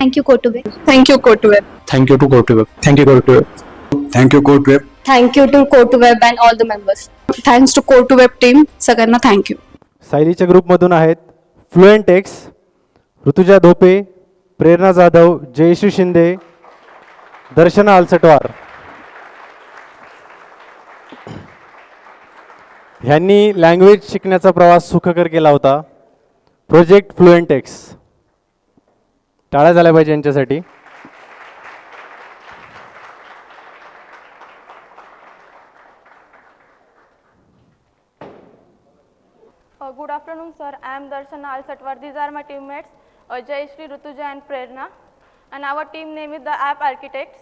Thank you, Kotube. Thank you, Kotweb. Thank you to GoToWeb. Thank you, GoToWeb. Thank you, Kotweb. Thank you to Kotube and all the members. Thanks to Kotweb team. सगळ्यांना thank you. सायलीच्या ग्रुपमधून आहेत fluent x, Rutuja धोपे, प्रेरणा जाधव, जयश्री शिंदे, दर्शना अलसटवार. ह्यांनी language शिकण्याचा प्रवास सुखकर केला होता. Project fluent x. टाळ्या झाल्या पाहिजे यांच्यासाठी. Good afternoon, sir. I am Darshana Alsatwar. These are my teammates, Jayashree, Rutuja, and Prerna. And our team name is the App Architects.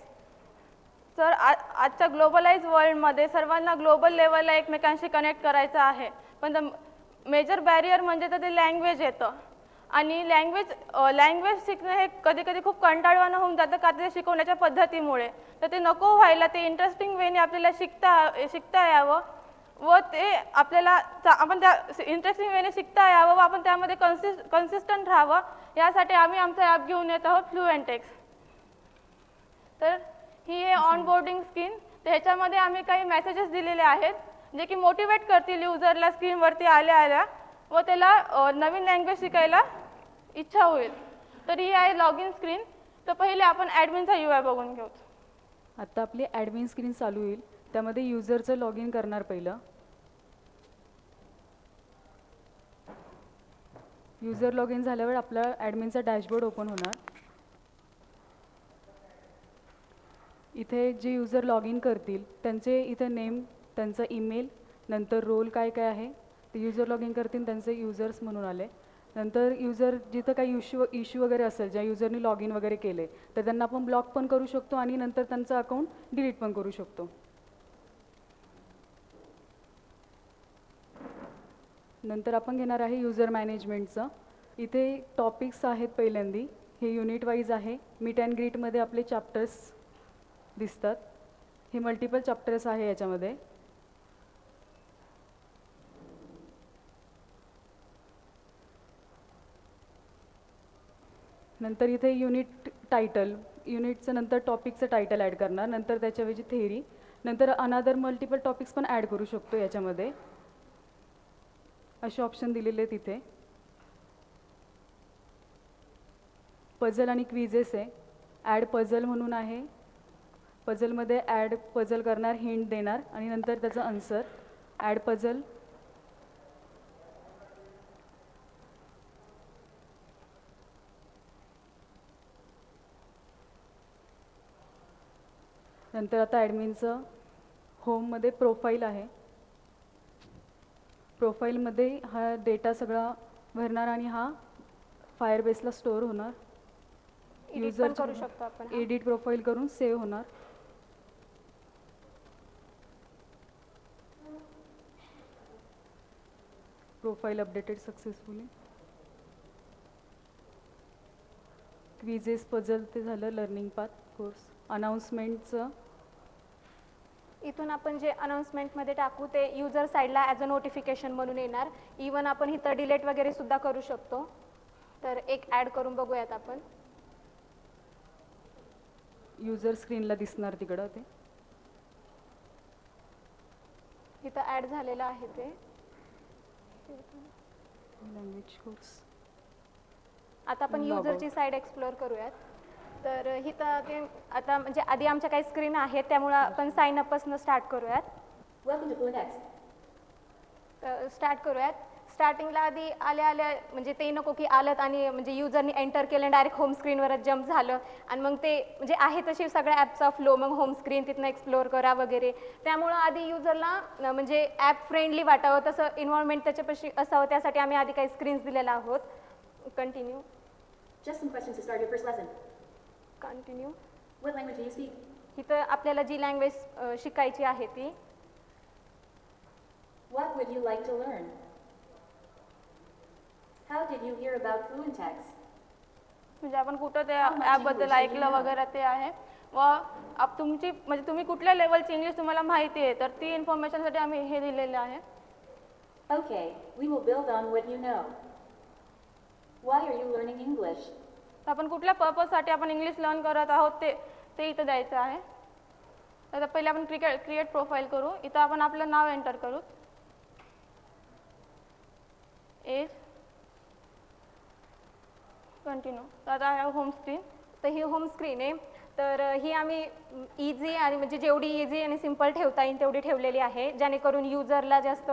Sir आजच्या ग्लोबलाइज वर्ल्डमध्ये सर्वांना ग्लोबल लेवलला एकमेकांशी कनेक्ट करायचं आहे, पण मेजर बॅरियर म्हणजे तर ते लँग्वेज येतं. आणि लँग्वेज शिकणं हे कधी कधी खूप कंटाळवाणं होऊन जातं का ते शिकवण्याच्या पद्धतीमुळे. तर ते नको व्हायला ते इंटरेस्टिंग वेने आपल्याला शिकता यावं व ते आपल्याला आपण त्या इंटरेस्टिंग वेने शिकता यावं व आपण त्यामध्ये कन्सिस्टंट राहावं, यासाठी आम्ही आमचं ॲप घेऊन येत आहोत फ्लुएंट एक्स. तर ही आहे ऑनबोर्डिंग स्क्रीन. तर ह्याच्यामध्ये आम्ही काही मेसेजेस दिलेले आहेत जे की मोटिवेट करतील युजरला स्क्रीनवरती आल्या व त्याला नवीन लँग्वेज शिकायला इच्छा होईल. तर ही आहे लॉग इन स्क्रीन. तर पहिले आपण ॲडमिनचा UI बघून घेऊ. आता आपली ॲडमिन स्क्रीन चालू होईल. त्यामध्ये युजरचं लॉग इन करणार पहिलं. युजर लॉग इन झाल्यावर आपला ॲडमिनचा डॅशबोर्ड ओपन होणार. इथे जे युजर लॉग इन करतील त्यांचे इथे नेम, त्यांचा ईमेल, नंतर रोल काय काय आहे ते युजर लॉग इन करतील त्यांचे युजर्स म्हणून आले. नंतर युजर जिथं काही इश्यू वगैरे असेल, ज्या युजरनी लॉग इन वगैरे केले तर त्यांना आपण ब्लॉक पण करू शकतो आणि नंतर त्यांचं अकाउंट डिलीट पण करू शकतो. नंतर आपण घेणार आहे युजर मॅनेजमेंटचं. इथे टॉपिक्स आहेत पहिल्यांदी. हे युनिट वाईज आहे. मीट अँड ग्रीटमध्ये आपले चॅप्टर्स दिसतात. हे मल्टिपल चॅप्टर्स आहे याच्यामध्ये. नंतर इथे युनिट टायटल, युनिटचं नंतर टॉपिकचं टायटल ॲड करणार, नंतर त्याच्याऐवजी थेअरी, नंतर अनादर मल्टिपल टॉपिक्स पण ॲड करू शकतो याच्यामध्ये. असे ऑप्शन दिलेले आहेत इथे. पझल आणि क्विजेस आहे. ॲड पझल म्हणून आहे. पझलमध्ये ॲड पझल करणार, हिंट देणार आणि नंतर त्याचं आन्सर. Add puzzle. नंतर आता ॲडमिनचं होममध्ये प्रोफाईल आहे. प्रोफाईलमध्ये हा डेटा सगळा भरणार आणि हा फायरबेसला स्टोअर होणार. युजर करू शकतो आपण. एडिट प्रोफाईल करून सेव्ह होणार. Profile updated successfully. Quizzes, puzzle ते झालं. Learning path course. अनाउन्समेंटचं इथून आपण जे अनाउन्समेंटमध्ये टाकू ते युजर साईडला ॲज अ नोटिफिकेशन म्हणून येणार. इवन आपण इथं डिलीट वगैरे सुद्धा करू शकतो. तर एक ॲड करून बघूयात आपण. युजर स्क्रीनला दिसणार तिकडं ते. इथं ॲड झालेलं आहे ते लँग्वेज कोर्स. आता आपण युजरची साईड एक्सप्लोअर करूयात. तर इथं ते आता म्हणजे आधी आमच्या काही स्क्रीन आहेत त्यामुळं आपण साइन अपपासून स्टार्ट करूयात. स्टार्ट करूयात. स्टार्टिंगला आधी आल्या म्हणजे ते नको की आलं आणि म्हणजे युजरनी एंटर केलं डायरेक्ट होम स्क्रीनवरच जम्प झालं आणि मग ते म्हणजे आहे तशी सगळ्या ॲपचा फ्लो, मग होम स्क्रीन तिथनं एक्सप्लोअर करा वगैरे. त्यामुळं आधी युजरला म्हणजे ॲप फ्रेंडली वाटावं तसं इन्व्हायरमेंट त्याच्यापाशी असावं, त्यासाठी आम्ही आधी काही स्क्रीन्स दिलेला आहोत. Continue. Just some questions to start your first lesson. Continue. What language do you speak? इथं आपल्याला जी लँग्वेज शिकायची आहे ती. What would you like to learn? How did you hear about FluentX? म्हणजे आपण कुठं त्या ॲपबद्दल ऐकलं वगैरे ते आहे व तुमची म्हणजे तुम्ही कुठल्या लेवलची इंग्लिश तुम्हाला माहिती आहे तर ती इन्फॉर्मेशनसाठी आम्ही हे दिलेलं आहे. Okay, we will build on what you know. Why are you learning English? तर आपण कुठल्या पर्पजसाठी आपण इंग्लिश लर्न करत आहोत ते इथं द्यायचं आहे. तर पहिले आपण क्रिएट प्रोफाईल करू. इथं आपण आपलं नाव एंटर करू. एज कंटिन्यू. तर आता आहे होम स्क्रीन. तर ही होम स्क्रीन आहे. तर ही आम्ही इझी आणि म्हणजे जेवढी इझी आणि सिम्पल ठेवता येईल तेवढी ठेवलेली आहे, जेणेकरून युजरला जास्त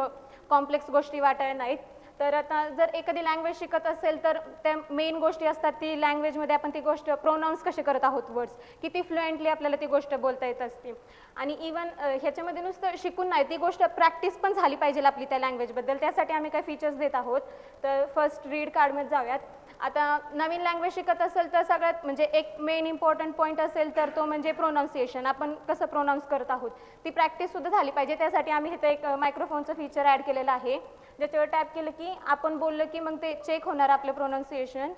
कॉम्प्लेक्स गोष्टी वाटायला नाहीत. तर आता जर एखादी लँग्वेज शिकत असेल तर त्या मेन गोष्टी असतात ती लँग्वेजमध्ये आपण ती गोष्ट प्रोनाऊन्स कसे करत आहोत, वर्ड्स किती फ्लुएंटली आपल्याला ती गोष्ट बोलता येत असते. आणि इवन ह्याच्यामध्ये नुसतं शिकून नाही, ती गोष्ट प्रॅक्टिस पण झाली पाहिजे आपली त्या लँग्वेजबद्दल. त्यासाठी आम्ही काही फीचर्स देत आहोत. तर फर्स्ट रीड कार्डमध्ये जाऊयात. आता नवीन लँग्वेज शिकत असेल तर सगळ्यात म्हणजे एक मेन इम्पॉर्टंट पॉईंट असेल तर तो म्हणजे प्रोनाऊन्सिएशन. आपण कसं प्रोनाऊन्स करत आहोत ती प्रॅक्टिससुद्धा झाली पाहिजे. त्यासाठी आम्ही इथं एक मायक्रोफोनचं फीचर ॲड केलेलं आहे, ज्याच्यावर टॅप केलं की आपण बोललं की मग ते चेक होणार आपलं प्रोनाऊन्सिएशन,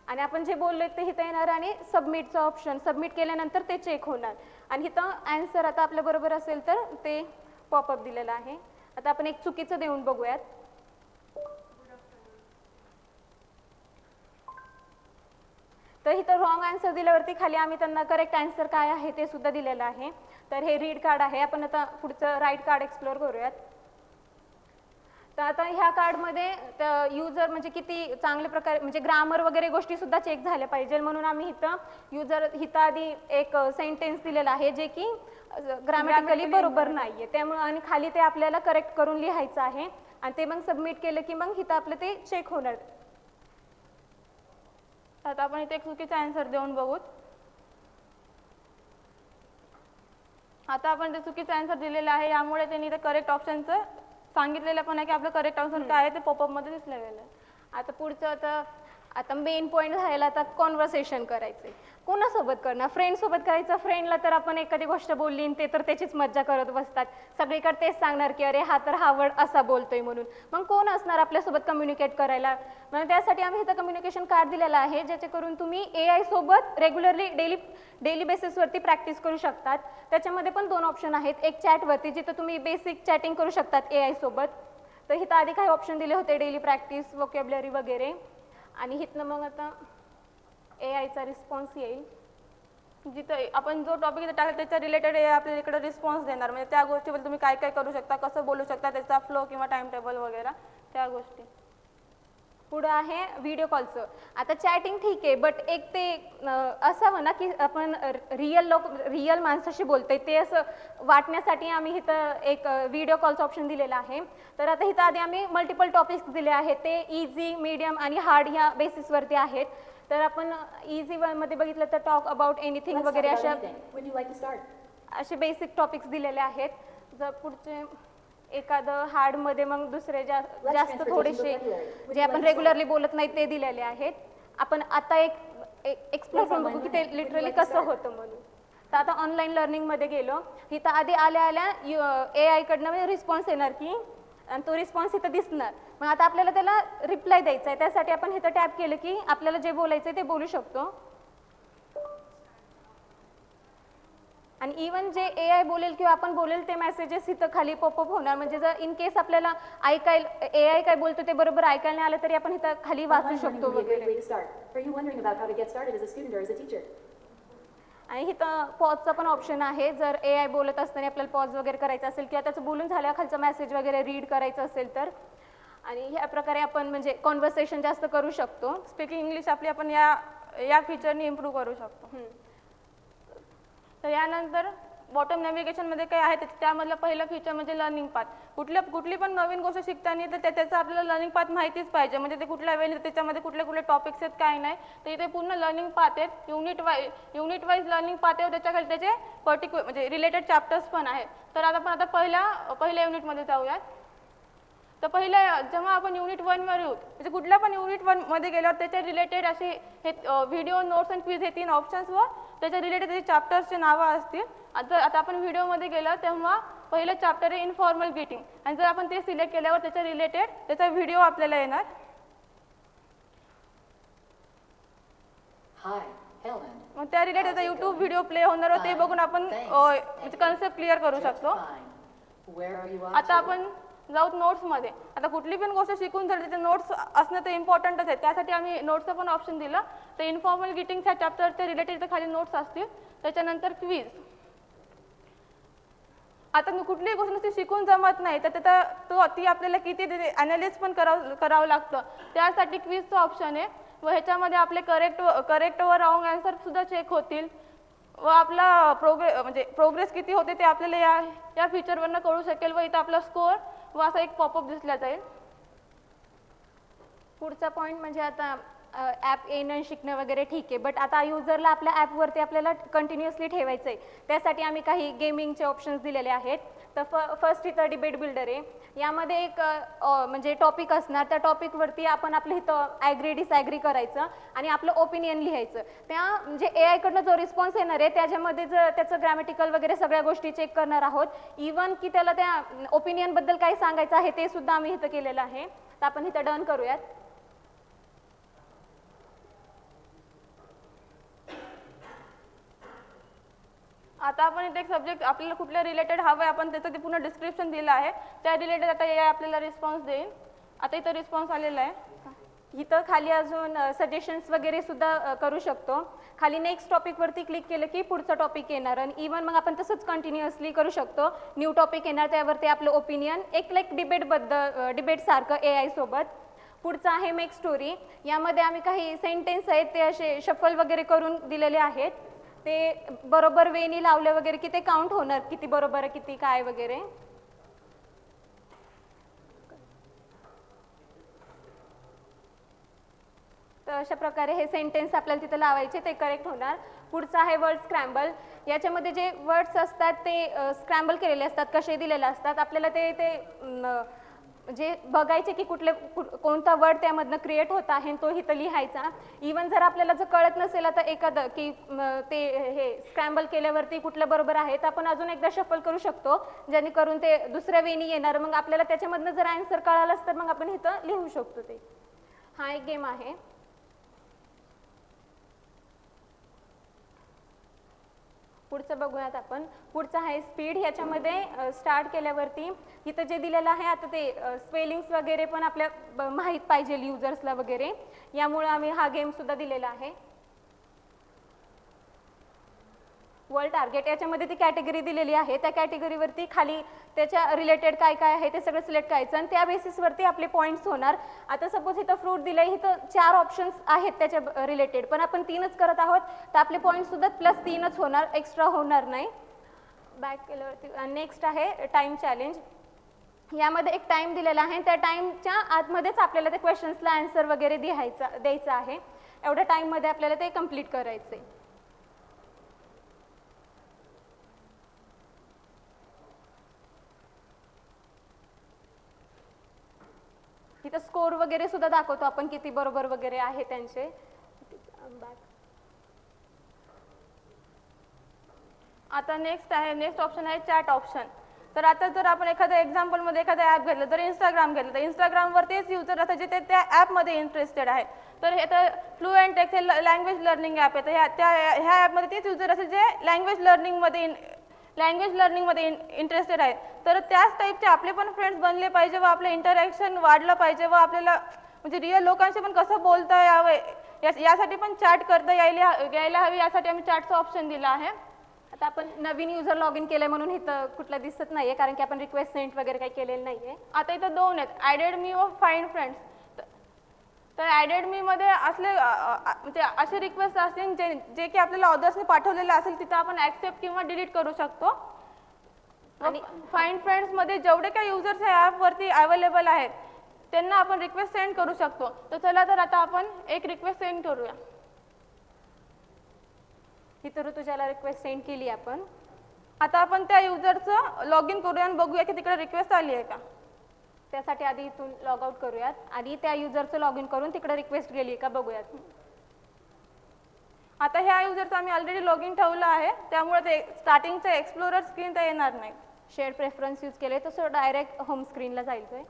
आणि आपण जे बोललो ते इथं येणार आणि सबमिटचं ऑप्शन, सबमिट केल्यानंतर ते चेक होणार. आणि इथं ॲन्सर आता आपल्या बरोबर असेल तर ते पॉपअप दिलेलं आहे. आता आपण एक चुकीचं देऊन बघूयात. तर इथं रॉंग आन्सर दिल्यावरती खाली आम्ही त्यांना करेक्ट आन्सर काय आहे ते सुद्धा दिलेलं आहे. तर हे रीड कार्ड आहे. आपण आता पुढचं राईट कार्ड एक्सप्लोअर करूयात. तर आता ह्या कार्डमध्ये युजर म्हणजे किती चांगल्या प्रकारे म्हणजे ग्रामर वगैरे गोष्टी सुद्धा चेक झाल्या पाहिजे, म्हणून आम्ही इथं आधी एक सेंटेन्स दिलेला आहे जे की ग्रामॅटिकली बरोबर नाहीये, त्यामुळे आणि खाली ते आपल्याला करेक्ट करून लिहायचं आहे. आणि ते मग सबमिट केलं की मग इथं आपलं ते चेक होणार. आता आपण इथे एक चुकीचा आन्सर देऊन बघूत. आता आपण ते चुकीचा आन्सर दिलेला आहे, यामुळे त्यांनी ते करेक्ट ऑप्शनचं सांगितलेलं पण आहे की आपलं करेक्ट ऑप्शन काय आहे ते पॉपअपमध्ये दिसलं गेलं आहे. आता पुढचं आता मेन पॉईंट झाला. आता कॉन्व्हर्सेशन करायचं आहे. कोणासोबत करणार? फ्रेंडसोबत करायचं. फ्रेंडला तर आपण एखादी गोष्ट बोलली ते तर त्याचीच मज्जा करत बसतात, सगळीकडे तेच सांगणार की अरे हा तर हा वर्ड असा बोलतोय म्हणून. मग कोण असणार आपल्यासोबत कम्युनिकेट करायला? मग त्यासाठी आम्ही इथं कम्युनिकेशन कार्ड दिलेलं आहे, ज्याच्याकरून तुम्ही AI सोबत रेग्युलरली डेली बेसिसवरती प्रॅक्टिस करू शकतात. त्याच्यामध्ये पण 2 ऑप्शन आहेत. एक चॅटवरती जिथं तुम्ही बेसिक चॅटिंग करू शकतात AI सोबत. तर इथं आधी काही ऑप्शन दिले होते, डेली प्रॅक्टिस, वोकॅब्युलरी वगैरे. आणि इथनं मग आता AIचा रिस्पॉन्स येईल, जिथं आपण जो टॉपिक इथं टाकला त्याच्या रिलेटेड AI आपल्याला इकडे रिस्पॉन्स देणार. म्हणजे त्या गोष्टीबद्दल तुम्ही काय काय करू शकता, कसं बोलू शकता, त्याचा फ्लो किंवा टाइम टेबल वगैरे त्या गोष्टी. पुढं आहे व्हिडिओ कॉलचं. आता चॅटिंग ठीक आहे, बट एक ते असावं ना की आपण रिअल माणसाशी बोलतोय ते असं वाटण्यासाठी आम्ही इथं एक व्हिडिओ कॉलचं ऑप्शन दिलेलं आहे. तर आता इथं आधी आम्ही मल्टिपल टॉपिक्स दिले आहेत, ते इझी, मीडियम आणि हार्ड ह्या बेसिसवरती आहेत. तर आपण इझी मध्ये बघितलं तर टॉक अबाउट एनिथिंग वगैरे असे बेसिक टॉपिक्स दिलेले आहेत. जर पुढचे एखादं हार्डमध्ये मग दुसरे जास्त थोडेसे जे आपण रेग्युलरली बोलत नाही ते दिलेले आहेत. आपण आता एक एक्सप्लोर करून बघू की ते लिटरली कसं होतं म्हणून. तर आता ऑनलाईन लर्निंगमध्ये गेलो. इथं आधी आल्या AI कडनं रिस्पॉन्स येणार की, आणि तो रिस्पॉन्स इथं दिसणार. मग आता आपल्याला त्याला रिप्लाय द्यायचा आहे, त्यासाठी आपण इथं टॅप केलं की आपल्याला जे बोलायचं आहे ते बोलू शकतो. आणि इवन जे AI बोलेल किंवा आपण बोलेल ते मेसेजेस इथं खाली पॉपअप होणार. म्हणजे जर इन केस आपल्याला AI काय बोलतो ते बरोबर ऐकायला नाही आलं तरी आपण इथं खाली वाचू शकतो वगैरे. आणि इथं पॉजचा पण ऑप्शन आहे. जर AI बोलत असताना आपल्याला पॉज वगैरे करायचं असेल किंवा त्याचं बोलून झाल्या खालचा मेसेज वगैरे रीड करायचं असेल तर. आणि ह्या प्रकारे आपण म्हणजे कॉन्व्हर्सेशन जास्त करू शकतो. स्पीकिंग इंग्लिश आपली आपण या फीचरनी इम्प्रूव्ह करू शकतो. तर यानंतर बॉटम नॅव्हिगेशनमध्ये काय आहे त्यामधलं पहिलं फीचर म्हणजे लर्निंग पाथ. कुठली पण नवीन गोष्ट शिकताना तर त्याचा आपल्याला लर्निंग पाथ माहितीच पाहिजे. म्हणजे ते कुठल्या वेळी त्याच्यामध्ये कुठले कुठले टॉपिक्स आहेत काय नाही, तर इथे पूर्ण लर्निंग पाथ आहेत. युनिट वाईज लर्निंग पाथ आहे. त्याच्याखाली त्याचे पर्टिक्युलर म्हणजे रिलेटेड चॅप्टर्स पण आहेत. तर आता पहिल्या युनिटमध्ये जाऊयात. तर जेव्हा आपण युनिट 1वर येऊ, म्हणजे कुठल्या पण युनिट 1मध्ये गेल्यावर त्याच्या रिलेटेड असे हे व्हिडिओ, नोट्स अँड क्विज हे 3 ऑप्शन्स व त्याच्या रिलेटेड त्याचे चॅप्टर्सचे नावं असतील. आता आपण व्हिडिओमध्ये गेलो तेव्हा पहिलं चॅप्टर आहे इन्फॉर्मल ग्रीटिंग, आणि जर आपण ते सिलेक्ट केल्यावर त्याच्या रिलेटेड त्याचा व्हिडिओ आपल्याला येणार. मग त्या रिलेटेड त्याचा यूट्यूब व्हिडिओ प्ले होणार व ते बघून आपण म्हणजे कन्सेप्ट क्लिअर करू शकतो. आता आपण जाऊत नोट्समध्ये. आता आता कुठली पण गोष्ट शिकून झाली तिथे नोट्स असणं तर इम्पॉर्टंटच आहे, त्यासाठी आम्ही नोट्सचं पण ऑप्शन दिलं. तर इन्फॉर्मल गिटिंगच्या चॅप्टरच्या रिलेटेड तर खाली नोट्स असतील, त्याच्यानंतर क्विज. आता कुठलीही गोष्ट नुसती शिकून जमत नाही, तर ती आपल्याला किती ॲनालिसिस पण करावं लागतं, त्यासाठी क्विजचं ऑप्शन आहे. व ह्याच्यामध्ये आपले करेक्ट व रॉंग आन्सर सुद्धा चेक होतील व आपला प्रोग्रेस किती होते ते आपल्याला या फीचरवरनं कळू शकेल. व इथं आपला स्कोअर व असा एक पॉपअप दिसला जाईल. पुढचा पॉईंट म्हणजे आता ॲप येणं शिकणं वगैरे ठीक आहे, बट आता युजरला आपल्या ॲपवरती आपल्याला कंटिन्युअसली ठेवायचं आहे, त्यासाठी आम्ही काही गेमिंगचे ऑप्शन्स दिलेले आहेत. तर फर्स्ट इथं डिबेट बिल्डर आहे. यामध्ये एक म्हणजे टॉपिक असणार, त्या टॉपिकवरती आपण आपलं इथं ॲग्री डिसॲग्री करायचं आणि आपलं ओपिनियन लिहायचं. त्या म्हणजे AI कडनं जो रिस्पॉन्स येणार आहे त्याच्यामध्ये त्याचं ग्रॅमॅटिकल वगैरे सगळ्या गोष्टी चेक करणार आहोत. इवन की त्याला त्या ओपिनियनबद्दल काय सांगायचं आहे ते सुद्धा आम्ही इथं केलेलं आहे. तर आपण इथं डन करूयात. आता आपण इथे एक सब्जेक्ट आपल्याला कुठल्या रिलेटेड हवं आहे, आपण त्याचं ते पूर्ण डिस्क्रिप्शन दिलं आहे, त्या रिलेटेड आता AI आपल्याला रिस्पॉन्स देईल. आता इथं रिस्पॉन्स आलेला आहे. इथं खाली अजून सजेशन्स वगैरे सुद्धा करू शकतो. खाली नेक्स्ट टॉपिकवरती क्लिक केलं की पुढचा टॉपिक येणार आणि इवन मग आपण तसंच कंटिन्युअसली करू शकतो. न्यू टॉपिक येणार, त्यावरती आपलं ओपिनियन एक डिबेटसारखं AI सोबत. पुढचं आहे मेक स्टोरी. यामध्ये आम्ही काही सेंटेन्स आहेत ते असे शफल वगैरे करून दिलेले आहेत. ते बरोबर वेनी लावले वगैरे की ते काउंट होणार, किती बरोबर आहे किती काय वगैरे. तर अशा प्रकारे हे सेंटेन्स आपल्याला तिथं लावायचे, ते करेक्ट होणार. पुढचं आहे वर्ड स्क्रॅम्बल. याच्यामध्ये जे वर्ड्स असतात ते स्क्रॅम्बल केलेले असतात, कसे दिलेले असतात, आपल्याला ते म्हणजे बघायचे की कोणता वर्ड त्यामधनं क्रिएट होत आहे तो इथं लिहायचा. इवन जर आपल्याला जर कळत नसेल तर एखादं की ते हे स्क्रॅम्बल केल्यावरती कुठलं बरोबर आहे तर आपण अजून एकदा शफल करू शकतो, जेणेकरून ते दुसऱ्या वेनी येणार. मग आपल्याला त्याच्यामधनं जर आन्सर कळालंच तर मग आपण इथं लिहू शकतो ते. हा एक गेम आहे. पुढचं बघूयात आपण. पुढचं आहे स्पीड. ह्याच्यामध्ये स्टार्ट केल्यावरती इथं जे दिलेलं आहे आता ते स्पेलिंग्स वगैरे पण आपल्या माहीत पाहिजे युजर्सला वगैरे, यामुळे आम्ही हा गेम सुद्धा दिलेला आहे. World target. याच्यामध्ये ती कॅटेगरी दिलेली आहे, त्या कॅटेगरीवरती खाली त्याच्या रिलेटेड काय काय आहे ते सगळं सिलेक्ट करायचं आणि त्या बेसिसवरती आपले पॉईंट्स होणार. आता सपोज इथं फ्रूट दिलंय, इथं 4 ऑप्शन्स आहेत त्याच्या रिलेटेड, पण आपण 3च करत आहोत तर आपले पॉईंट्स सुद्धा +3च होणार, एक्स्ट्रा होणार नाही. बॅक केल्यावरती नेक्स्ट आहे टाइम चॅलेंज. यामध्ये एक टाइम दिलेला आहे, त्या टाइमच्या आतमध्येच आपल्याला ते क्वेश्चन्सला आन्सर वगैरे द्यायचं आहे. एवढ्या टाइममध्ये आपल्याला ते कम्प्लीट करायचं आहे. इथं स्कोर वगैरे सुद्धा दाखवतो आपण किती बरोबर वगैरे आहे त्यांचे. आता नेक्स्ट ऑप्शन आहे चॅट ऑप्शन. तर आता जर आपण एखाद्या एक्झाम्पलमध्ये एखादा ॲप घेतलं, जर इंस्टाग्राम घेतलं, तर इंस्टाग्रामवर तेच युजर असतात जे त्या ॲपमध्ये इंटरेस्टेड आहे. तर हे तर फ्लुएंट टेक्स्ट हे लँग्वेज लर्निंग ॲप आहे, तर ह्या ॲपमध्ये तेच युजर असेल जे लँग्वेज लर्निंगमध्ये इंटरेस्टेड आहे. तर त्याच टाईपचे आपले पण फ्रेंड्स बनले पाहिजे व आपलं इंटरॅक्शन वाढलं पाहिजे व आपल्याला म्हणजे रिअल लोकांशी पण कसं बोलता यावं यासाठी पण चॅट करता यायला हवी, यासाठी आम्ही चॅटचा ऑप्शन दिला आहे. आता आपण नवीन युजर लॉग इन केलंय म्हणून इथं कुठलं दिसत नाहीये, कारण की आपण रिक्वेस्ट सेंड वगैरे काही केलेलं नाहीये. आता इथं 2 आहेत, ॲडेड मी व फाइंड फ्रेंड्स. तर ॲडेड मी मध्ये असले म्हणजे असे रिक्वेस्ट असतील जे की आपल्याला ऑदर्सने पाठवलेले असेल, तिथं आपण ॲक्सेप्ट किंवा डिलीट करू शकतो. आणि फाइंड फ्रेंड्समध्ये जेवढे काही युजर्स या ॲपवरती अवेलेबल आहेत त्यांना आपण रिक्वेस्ट सेंड करू शकतो. तर चला तर आता आपण एक रिक्वेस्ट सेंड करूया. इथं ऋतुजाला रिक्वेस्ट सेंड केली आपण. आता आपण त्या युजरचं लॉग इन करूया आणि बघूया की तिकडे रिक्वेस्ट आली आहे का. त्यासाठी आधी इथून लॉग आउट करूयात, आधी त्या युजरचं लॉग इन करून तिकडे रिक्वेस्ट गेली का बघूयात. आता ह्या युजरचं आम्ही ऑलरेडी लॉग इन ठेवलं आहे, त्यामुळे ते स्टार्टिंगचं एक्सप्लोरर स्क्रीन तर येणार नाही. शेअर प्रेफरन्स यूज केले तर डायरेक्ट होम स्क्रीनला जाईल ते.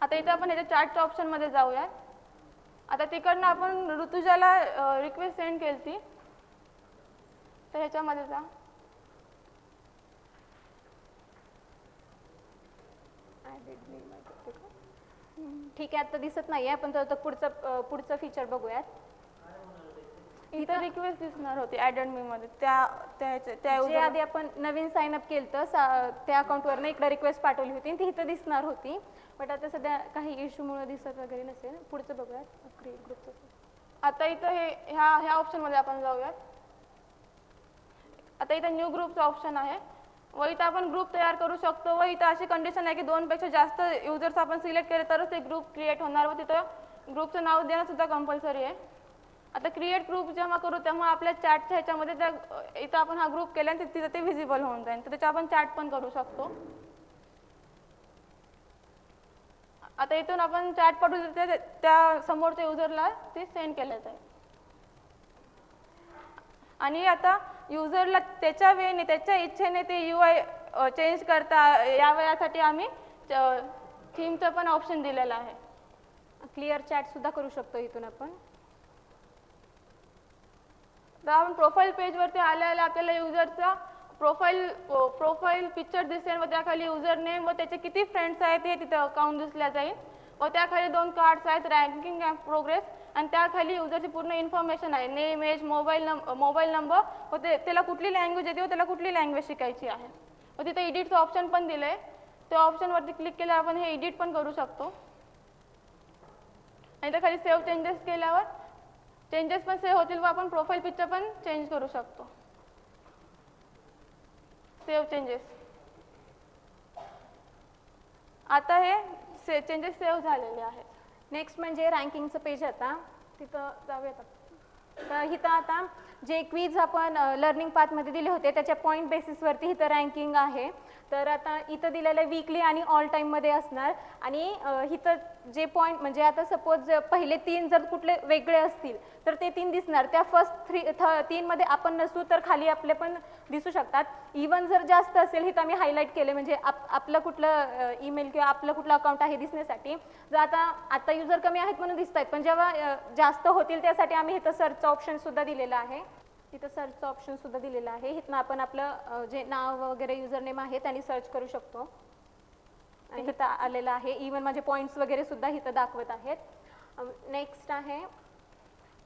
आता इथे आपण ह्याच्या चॅटच्या ऑप्शनमध्ये जाऊयात. आता तिकडनं आपण ऋतुजाला रिक्वेस्ट सेंड केली ती, तर ह्याच्यामध्ये जा. ठीक आहे, आता दिसत नाही आहे, पण तर पुढचं फीचर बघूयात. इथं रिक्वेस्ट दिसणार होती ॲडेड मी मध्ये त्या जे आधी आपण नवीन साइन अप केलं तर त्या अकाउंटवरनं इकडे रिक्वेस्ट पाठवली होती आणि ती इथं दिसणार होती, बट आता सध्या काही इश्यूमुळे दिसत वगैरे नसेल. पुढचं बघूयात, क्रिएट ग्रुपचं. आता इथं ह्या ऑप्शनमध्ये आपण जाऊयात. आता इथं न्यू ग्रुपचं ऑप्शन आहे व इथं आपण ग्रुप तयार करू शकतो व इथं अशी कंडिशन आहे की 2पेक्षा जास्त युजर्स आपण सिलेक्ट केले तरच ते ग्रुप क्रिएट होणार व तिथं ग्रुपचं नाव देणं सुद्धा कंपल्सरी आहे. आता क्रिएट ग्रुप जेव्हा करू तेव्हा आपल्या चॅटच्या ह्याच्यामध्ये इथं आपण हा ग्रुप केला आणि तिथं ते व्हिजिबल होऊन जाईल, तर त्याच्या आपण चॅट पण करू शकतो. आता इथून आपण चॅट पाठवू त्या समोरच्या युजरला ते सेंड केलं जाईल. आणि आता युजरला त्याच्या वेळेने त्याच्या इच्छेने ते UI चेंज करता यासाठी आम्ही थीमचं पण ऑप्शन दिलेलं आहे. क्लिअर चॅट सुद्धा करू शकतो इथून आपण. तर आपण प्रोफाईल पेजवरती आल्याला आपल्याला युजरचा प्रोफाईल पिक्चर दिसेल व त्याखाली युजर नेम व त्याचे किती फ्रेंड्स आहेत हे तिथे अकाउंट दिसल्या जाईल व त्याखाली 2 कार्ड्स आहेत, रँकिंग अँड प्रोग्रेस, आणि त्याखाली युजरची पूर्ण इन्फॉर्मेशन आहे, नेम, एज, मोबाईल नंबर व त्याला कुठली लँग्वेज येते व त्याला कुठली लँग्वेज शिकायची आहे. व तिथे एडिटचं ऑप्शन पण दिलं आहे, त्या ऑप्शनवरती क्लिक केल्यावर आपण हे एडिट पण करू शकतो. आणि त्याखाली सेव्ह चेंजेस केल्यावर चेंजेस पण सेव्ह होतील व आपण प्रोफाईल पिक्चर पण चेंज करू शकतो. Save changes. आता हे चेंजेस सेव्ह झालेले आहेत. नेक्स्ट म्हणजे रँकिंगचं पेज. आता तिथं जाऊयात. तर इथं आता जे क्विज आपण लर्निंग पाथमध्ये दिले होते त्याच्या पॉईंट बेसिसवरती इथं रँकिंग आहे. तर आता इथं दिलेलं वीकली आणि ऑल टाईममध्ये असणार. आणि इथं जे पॉईंट म्हणजे आता सपोज पहिले 3 जर कुठले वेगळे असतील तर ते 3 दिसणार. त्या फर्स्ट 3 मध्ये आपण नसू तर खाली आपले पण दिसू शकतात. इवन जर जास्त असेल इथं आम्ही हायलाईट केले म्हणजे आपलं कुठलं ईमेल किंवा आपलं कुठलं अकाउंट आहे दिसण्यासाठी. जर आता युजर कमी आहेत म्हणून दिसत आहेत, पण जेव्हा जास्त होतील त्यासाठी आम्ही इथं सर्चचं ऑप्शन सुद्धा दिलेलं आहे. इथं सर्चचं ऑप्शन सुद्धा दिलेलं आहे. इथनं आपण आपलं जे नाव वगैरे युजर नेम आहे त्यांनी सर्च करू शकतो. आणि इथं आलेलं आहे. इवन माझे पॉईंट्स वगैरे सुद्धा इथं दाखवत आहेत. नेक्स्ट आहे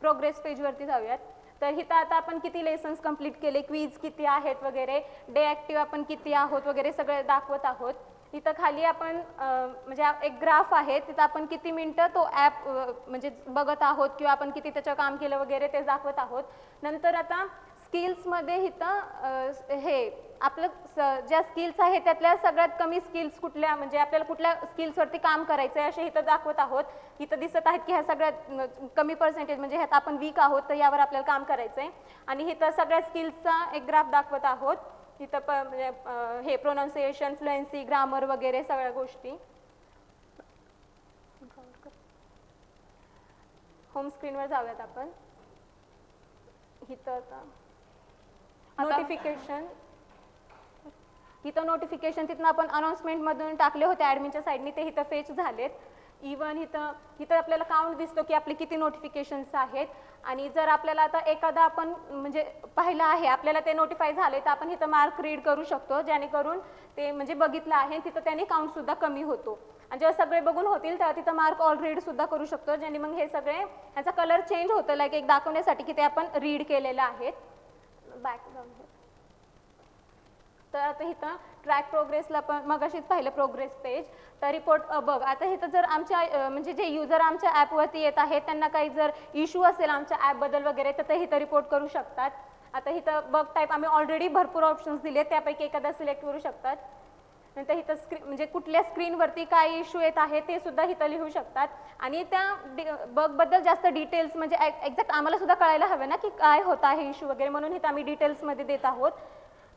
प्रोग्रेस पेजवरती जाऊयात. तर इथं आता आपण किती लेसन्स कंप्लीट केले, क्वीज किती आहेत वगैरे, डे ॲक्टिव्ह आपण किती आहोत वगैरे सगळे दाखवत आहोत. इथं खाली आपण म्हणजे एक ग्राफ आहे, तिथं आपण किती मिनटं तो ॲप म्हणजे बघत आहोत किंवा आपण किती त्याचं काम केलं वगैरे ते दाखवत आहोत. नंतर आता स्किल्समध्ये इथं हे आपलं ज्या स्किल्स आहे त्यातल्या सगळ्यात कमी स्किल्स कुठल्या म्हणजे आपल्याला कुठल्या स्किल्सवरती काम करायचं आहे असे इथं दाखवत आहोत. इथं दिसत आहेत की ह्या सगळ्यात कमी पर्सेंटेज म्हणजे ह्यात आपण वीक आहोत तर यावर आपल्याला काम करायचं आहे. आणि इथं सगळ्या स्किल्सचा एक ग्राफ दाखवत आहोत. इथं म्हणजे हे प्रोनाऊन्सिएशन, फ्लुएन्सी, ग्रामर वगैरे सगळ्या गोष्टी. होम स्क्रीनवर जाऊयात आपण. इथं नोटिफिकेशन, इथं नोटिफिकेशन तिथनं आपण अनाउन्समेंटमधून टाकले होते ॲडमिनच्या साईडनी, ते इथं फेच झालेत. इवन इथं आपल्याला काउंट दिसतो की आपले किती नोटिफिकेशन्स आहेत. आणि जर आपल्याला आता एखादा आपण म्हणजे पाहिलं आहे आपल्याला ते नोटिफाय झाले तर आपण इथं मार्क रीड करू शकतो, जेणेकरून ते म्हणजे बघितलं आहे तिथं त्याने काउंटसुद्धा कमी होतो. आणि जेव्हा सगळे बघून होतील तेव्हा तिथं मार्क ऑल रीड सुद्धा करू शकतो, ज्याने मग हे सगळे ह्याचा कलर चेंज होतं लाईक एक दाखवण्यासाठी की ते आपण रीड केलेलं आहेत. बॅक जाऊन तर आता इथं ट्रॅक प्रोग्रेसला पण मगाशीच पाहिलं प्रोग्रेस पेज. तर रिपोर्ट बघ आता इथं जर आमच्या म्हणजे जे युजर आमच्या ॲपवरती येत आहेत त्यांना काही जर इश्यू असेल आमच्या ॲपबद्दल वगैरे तर ते इथं रिपोर्ट करू शकतात. आता इथं बग टाईप आम्ही ऑलरेडी भरपूर ऑप्शन्स दिले, त्यापैकी एखादा सिलेक्ट करू शकतात. नंतर इथं म्हणजे कुठल्या स्क्रीनवरती काय इश्यू येत आहे ते सुद्धा इथं लिहू शकतात. आणि त्या बगबद्दल जास्त डिटेल्स म्हणजे एक्झॅक्ट आम्हाला सुद्धा कळायला हवं ना की काय होत आहे इश्यू वगैरे, म्हणून इथं आम्ही डिटेल्समध्ये देत आहोत.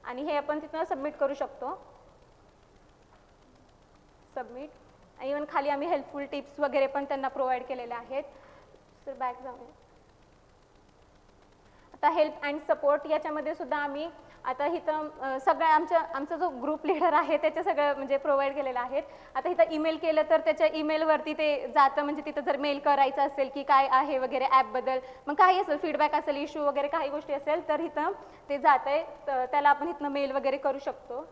आणि हे आपण तिथं सबमिट करू शकतो. सबमिट. इवन खाली आम्ही हेल्पफुल टिप्स वगैरे पण त्यांना प्रोव्हाइड केलेल्या आहेत. सर बॅक जाऊया. आता हेल्प अँड सपोर्ट याच्यामध्ये सुद्धा आम्ही आता इथं सगळ्या आमचा जो ग्रुप लिडर आहे त्याचे सगळं म्हणजे प्रोव्हाइड केलेलं आहेत. आता इथं ईमेल केलं तर त्याच्या ईमेलवरती ते जातं, म्हणजे तिथं जर मेल करायचं असेल की काय आहे वगैरे ॲपबद्दल, मग काही असेल फीडबॅक असेल, इश्यू वगैरे काही गोष्टी असेल तर इथं ते जात आहे, त्याला आपण इथनं मेल वगैरे करू शकतो.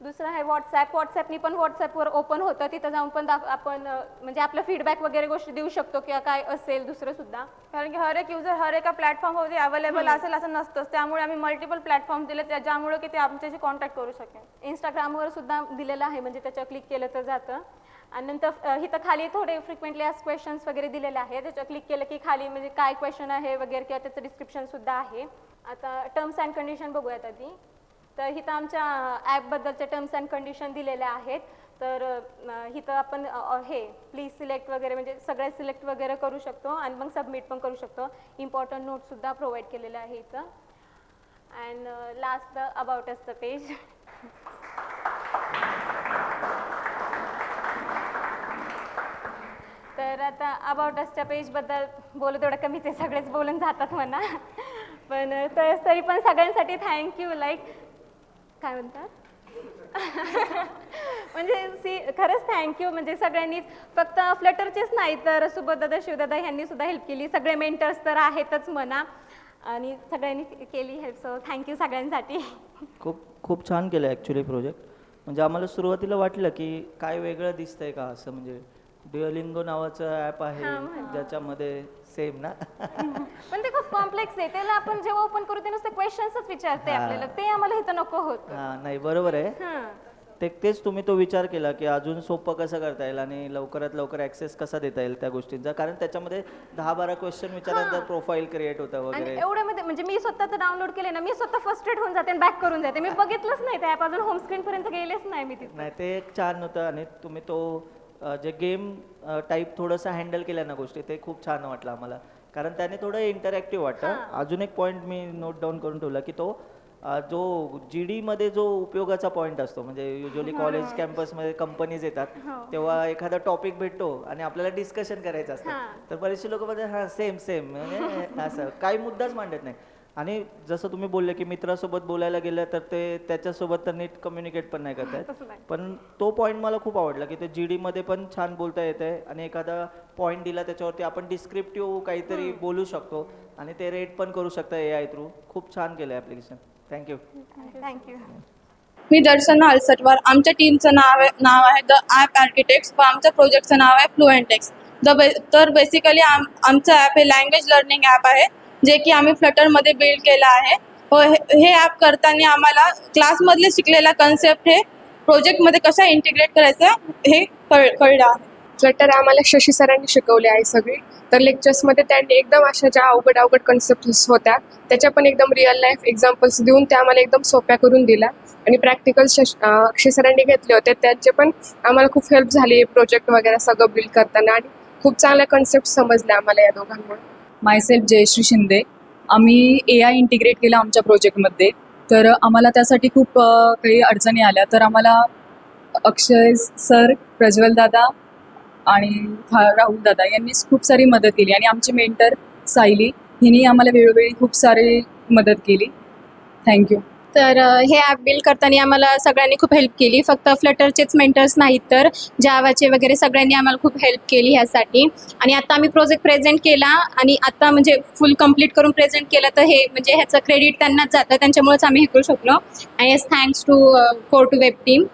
दुसरं आहे व्हॉट्सॲपनी पण व्हॉट्सॲपवर ओपन होतं, तिथं जाऊन पण आपण म्हणजे आपलं फीडबॅक वगैरे गोष्टी देऊ शकतो किंवा काय असेल दुसरं सुद्धा. कारण की हर एक युजर हर एका प्लॅटफॉर्मवरती अवेलेबल असेल असं नसतंच, त्यामुळे आम्ही मल्टिपल प्लॅटफॉर्म दिले ज्यामुळे की ते आमच्याशी कॉन्टॅक्ट करू शकेल. इंस्टाग्रामवर सुद्धा दिलेलं आहे, म्हणजे त्याच्यावर क्लिक केलं तर जातं. आणि नंतर इथं खाली थोडे फ्रिक्वेंटली आस्क्ड क्वेश्चन्स वगैरे दिलेले आहे, त्याच्यावर क्लिक केलं की खाली म्हणजे काय क्वेश्चन आहे वगैरे किंवा त्याचं डिस्क्रिप्शन सुद्धा आहे. आता टर्म्स अँड कंडिशन बघूयात आधी. तर इथं आमच्या ॲपबद्दलचे टर्म्स अँड कंडिशन दिलेले आहेत. तर इथं आपण हे प्लीज सिलेक्ट वगैरे म्हणजे सगळे सिलेक्ट वगैरे करू शकतो आणि मग सबमिट पण करू शकतो. इम्पॉर्टंट नोट्ससुद्धा प्रोव्हाइड केलेले आहे इथं. अँड लास्ट द अबाउट असचं पेज. तर आता अबाउट असच्या पेजबद्दल बोलू तेवढं कमी, ते सगळेच बोलून जातात म्हणा. पण तरी पण सगळ्यांसाठी थँक्यू. लाईक काय म्हणतात म्हणजे खरंच थँक्यू. म्हणजे सगळ्यांनीच फक्त फ्लटरचेच नाही तर सुबोधदादा शिवदादा ह्यांनी सुद्धा हेल्प केली. सगळे मेंटर्स तर आहेतच म्हणा आणि सगळ्यांनी केली हेल्प. सो थँक्यू सगळ्यांसाठी. खूप छान केलं ॲक्च्युली प्रोजेक्ट. म्हणजे आम्हाला सुरुवातीला वाटलं की काय वेगळं दिसतंय का असं. म्हणजे ड्युओलिंगो नावाचं ॲप आहे ज्याच्यामध्ये सेम ना पण ते खूप कॉम्प्लेक्स आहे. त्याला आपण जेव्हा ओपन करू ते नुसते क्वेश्चन्सच विचारते आपल्याला, ते आम्हाला इथं नको होतं. नाही बरोबर आहे. तेच तुम्ही तो विचार केला की अजून सोपं कसं करता येईल आणि लवकरात लवकर ॲक्सेस कसा देता येईल त्या गोष्टींचा. कारण त्याच्यामध्ये 10-12 क्वेश्चन विचारल्यानंतर प्रोफाईल क्रिएट होतं वगैरे. एवढ्यामध्ये म्हणजे मी स्वतः तर डाउनलोड केले ना, मी स्वतः फर्स्ट्रेट होऊन जाते आणि बॅक करून जाते. मी बघितलंच नाही ते ॲप, अजून होम स्क्रीन पर्यंत गेलेच नाही मी तिथे. नाही ते एक छान होतं. आणि तुम्ही तो जे गेम टाईप थोडंसं हँडल केल्या ना गोष्टी, ते खूप छान वाटलं आम्हाला. कारण त्याने थोडं इंटरॅक्टिव्ह वाटतं. अजून एक पॉईंट मी नोट डाऊन करून ठेवला की तो जो GD मध्ये जो उपयोगाचा पॉईंट असतो, म्हणजे युजली कॉलेज कॅम्पसमध्ये कंपनीज येतात तेव्हा एखादा टॉपिक भेटतो आणि आपल्याला डिस्कशन करायचं असतं. तर बरेचसे लोक म्हणतात हां सेम म्हणजे असं काही मुद्दाच मांडत नाही. आणि जसं तुम्ही बोलले की मित्रासोबत बोलायला गेलं तर ते त्याच्यासोबत तर नीट कम्युनिकेट पण नाही करत आहेत. पण तो पॉईंट मला खूप आवडला की ते GD मध्ये पण छान बोलता येत आहे आणि एखादा पॉईंट दिला त्याच्यावरती आपण डिस्क्रिप्टिव्ह काहीतरी बोलू शकतो आणि ते रेट पण करू शकता AI थ्रू. खूप छान केलं ॲप्लिकेशन. थँक्यू. मी दर्शना अलसटवार. आमच्या टीमचं नाव आहे द ॲप आर्किटेक्ट्स व आमच्या प्रोजेक्टचं नाव आहे फ्लुएंटेक्स. तर बेसिकली आमचं ॲप हे लँग्वेज लर्निंग ॲप आहे जे की आम्ही फ्लटरमध्ये बिल्ड केलं आहे. व हे ॲप करताना आम्हाला क्लासमधले शिकलेला कन्सेप्ट हे प्रोजेक्टमध्ये कसा इंटिग्रेट करायचं हे कळलं आहे. फ्लटर आम्हाला शशी सरांनी शिकवले आहे सगळे. तर लेक्चर्समध्ये त्यांनी एकदम अशा ज्या अवघड कन्सेप्ट्स होत्या त्याच्या पण एकदम रिअल लाईफ एक्झाम्पल्स देऊन त्या आम्हाला एकदम सोप्या करून दिल्या. आणि प्रॅक्टिकल्स अक्षय सरांनी घेतले होते त्याचे पण आम्हाला खूप हेल्प झाली प्रोजेक्ट वगैरे सगळं बिल्ड करताना. आणि खूप चांगल्या कन्सेप्ट समजल्या आम्हाला या दोघांमुळे. मायसेल्फ जयश्री शिंदे. आम्ही AI इंटिग्रेट केलं आमच्या प्रोजेक्टमध्ये. तर आम्हाला त्यासाठी खूप काही अडचणी आल्या. तर आम्हाला अक्षय सर, प्रज्वल दादा आणि राहुल दादा यांनी खूप सारी मदत केली. आणि आमची मेंटर सायली हिने आम्हाला वेळोवेळी खूप सारी मदत केली. थँक्यू. तर हे ॲप बिल्ड करताना आम्हाला सगळ्यांनी खूप हेल्प केली. फक्त फ्लटरचेच मेंटर्स नाहीत तर जावाचे वगैरे सगळ्यांनी आम्हाला खूप हेल्प केली ह्यासाठी. आणि आता आम्ही प्रोजेक्ट प्रेझेंट केला आणि आता म्हणजे फुल कंप्लीट करून प्रेझेंट केलं तर हे म्हणजे ह्याचं क्रेडिट त्यांनाच जातं, त्यांच्यामुळेच आम्ही हे करू शकलो. आणि yes thanks to core to web team.